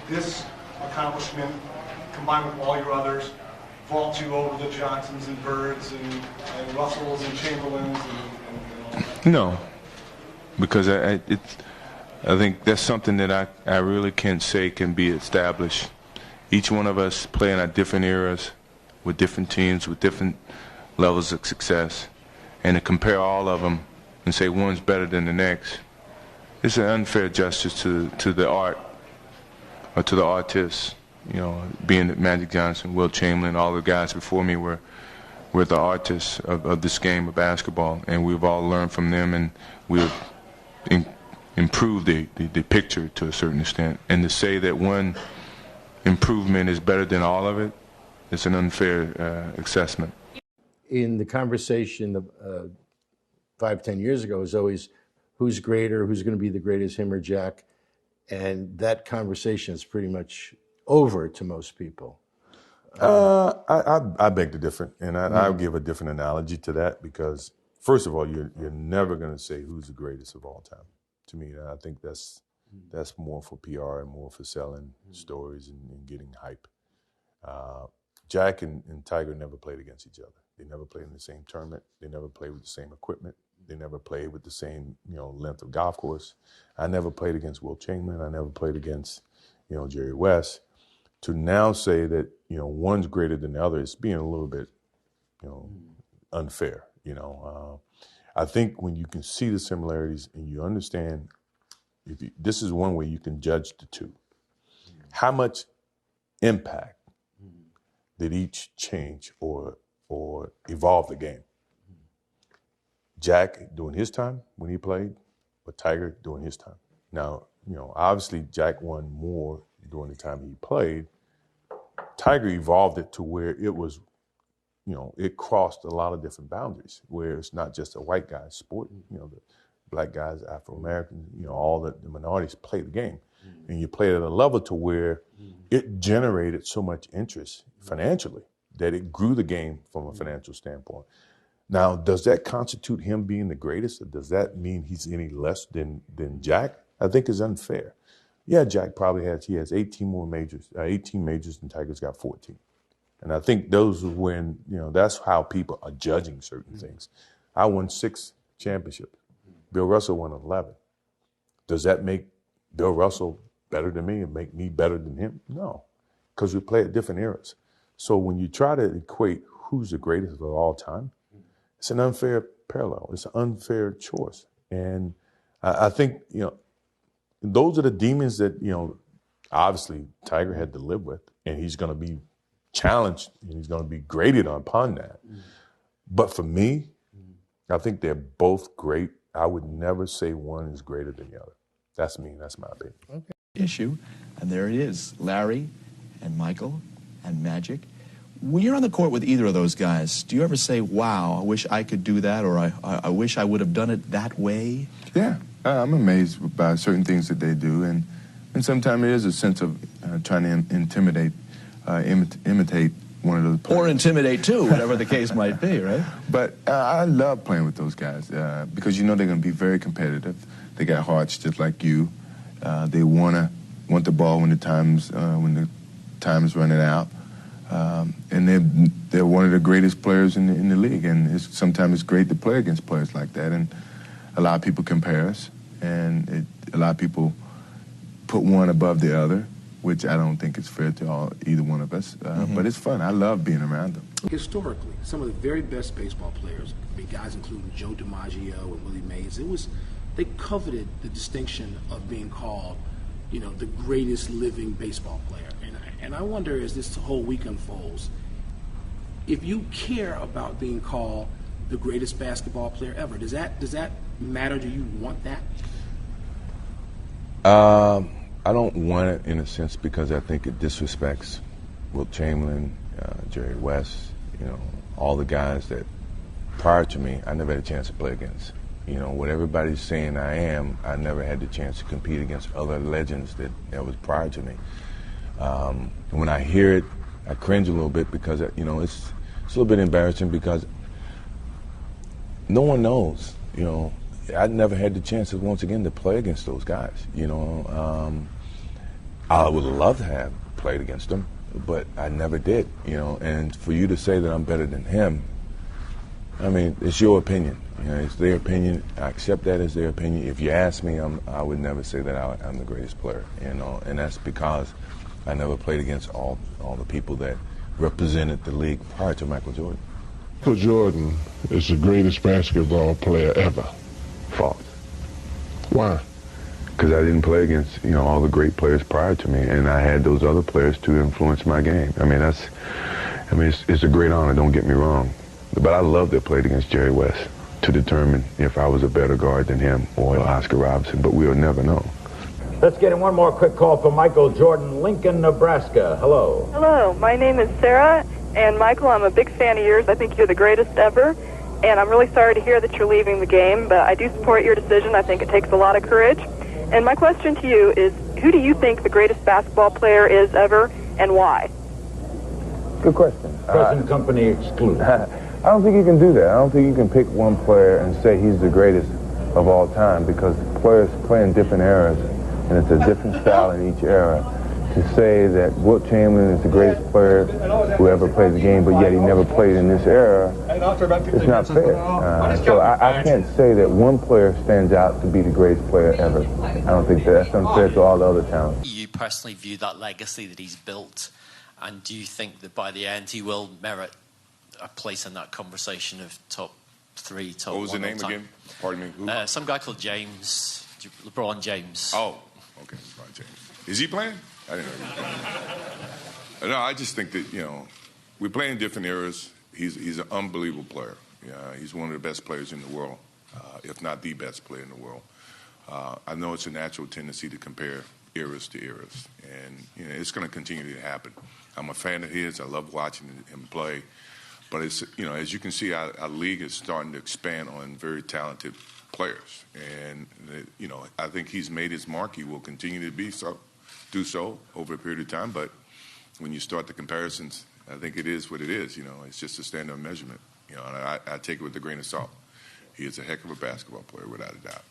this accomplishment, combined with all your others, vault you over the Johnsons and Birds and Russells and Chamberlains and all that? No, because I think that's something that I really can't say can be established. Each one of us playing at different eras with different teams with different levels of success, and to compare all of them and say one's better than the next, it's an unfair justice to the art or to the artists. You know, being that Magic Johnson, Wilt Chamberlain, all the guys before me were the artists of this game of basketball, and we've all learned from them, and we've improved the picture to a certain extent. And to say that one improvement is better than all of it, it's an unfair assessment. In the conversation of 5-10 years ago, it was always who's greater, who's going to be the greatest, him or Jack, and that conversation is pretty much over to most people. I beg to differ, and I'll give a different analogy to that, because first of all, you're never going to say who's the greatest of all time. To me, I think that's more for PR and more for selling stories and getting hype. Jack and Tiger never played against each other. They never played in the same tournament. They never played with the same equipment. They never played with the same length of golf course. I never played against Wilt Chamberlain. I never played against Jerry West. To now say that one's greater than the other is being a little bit unfair. I think when you can see the similarities and you understand, this is one way you can judge the two. How much impact did each change or evolve the game? Jack during his time when he played, but Tiger during his time. Now, obviously Jack won more during the time he played. Tiger evolved it to where it was, it crossed a lot of different boundaries, where it's not just a white guy's sport. The black guys, Afro-Americans, all the minorities play the game. And you play it at a level to where it generated so much interest financially that it grew the game from a financial standpoint. Now, does that constitute him being the greatest, or does that mean he's any less than Jack? I think is unfair. Yeah, Jack probably has 18 majors than Tiger's got 14. And I think those are when, that's how people are judging certain things. I won 6 championships. Bill Russell won 11. Does that make Bill Russell better than me and make me better than him? No, because we play at different eras. So when you try to equate who's the greatest of all time, it's an unfair parallel. It's an unfair choice. And I think, those are the demons that, obviously Tiger had to live with, and he's going to be challenged and he's going to be graded upon that. But for me, I think they're both great. I would never say one is greater than the other. That's me. That's my opinion. Okay. Issue, and there it is. Larry and Michael and Magic. When you're on the court with either of those guys, do you ever say, wow, I wish I could do that, or I wish I would have done it that way? Yeah, I'm amazed by certain things that they do, and sometimes it is a sense of trying to imitate one of those players. Or intimidate, too, whatever the case might be, right? But I love playing with those guys because they're going to be very competitive. They got hearts just like you. They want the ball when the time is running out. And they're one of the greatest players in the league, and sometimes it's great to play against players like that. And a lot of people compare us, and a lot of people put one above the other, which I don't think is fair to either one of us. But it's fun. I love being around them. Historically, some of the very best baseball players, guys including Joe DiMaggio and Willie Mays, they coveted the distinction of being called, the greatest living baseball player. And I wonder, as this whole week unfolds, if you care about being called the greatest basketball player ever, does that matter? Do you want that? I don't want it in a sense because I think it disrespects Wilt Chamberlain, Jerry West, all the guys that prior to me I never had a chance to play against. What everybody's saying I never had the chance to compete against other legends that was prior to me. When I hear it, I cringe a little bit because, it's a little bit embarrassing because no one knows, I never had the chance, once again, to play against those guys, I would love to have played against him, but I never did, you know. And for you to say that I'm better than him, I mean, it's your opinion. You know, it's their opinion. I accept that as their opinion. If you ask me, I would never say that I'm the greatest player, you know. And that's because I never played against all the people that represented the league prior to Michael Jordan. Michael Jordan is the greatest basketball player ever. False. Why? Because I didn't play against, you know, all the great players prior to me, and I had those other players to influence my game. I mean, it's a great honor, don't get me wrong. But I love to have played against Jerry West to determine if I was a better guard than him or Oscar Robertson, but we'll never know. Let's get in one more quick call for Michael Jordan, Lincoln, Nebraska. Hello. Hello, my name is Sarah, and Michael, I'm a big fan of yours. I think you're the greatest ever, and I'm really sorry to hear that you're leaving the game, but I do support your decision. I think it takes a lot of courage. And my question to you is, who do you think the greatest basketball player is ever, and why? Good question. Present company excluded. I don't think you can do that. I don't think you can pick one player and say he's the greatest of all time, because players play in different eras, and it's a different style in each era. To say that Wilt Chamberlain is the greatest player who ever played the game, but yet he never played in this era, it's not fair. So I can't say that one player stands out to be the greatest player ever. I don't think that's unfair to all the other talents. You personally view that legacy that he's built, and do you think that by the end he will merit a place in that conversation of top 3, top 1? What was the name again? Pardon me. Who? Some guy called LeBron James. Oh, okay, LeBron James. Is he playing? I didn't know he was playing. No, I just think that, you know, we play in different eras. He's an unbelievable player. He's one of the best players in the world, if not the best player in the world. I know it's a natural tendency to compare eras to eras, and you know, it's going to continue to happen. I'm a fan of his. I love watching him play. But it's, you know, as you can see, our league is starting to expand on very talented players, and you know, I think he's made his mark. He will continue to do so over a period of time. But when you start the comparisons, I think it is what it is. You know, it's just a standard measurement. You know, and I take it with a grain of salt. He is a heck of a basketball player, without a doubt.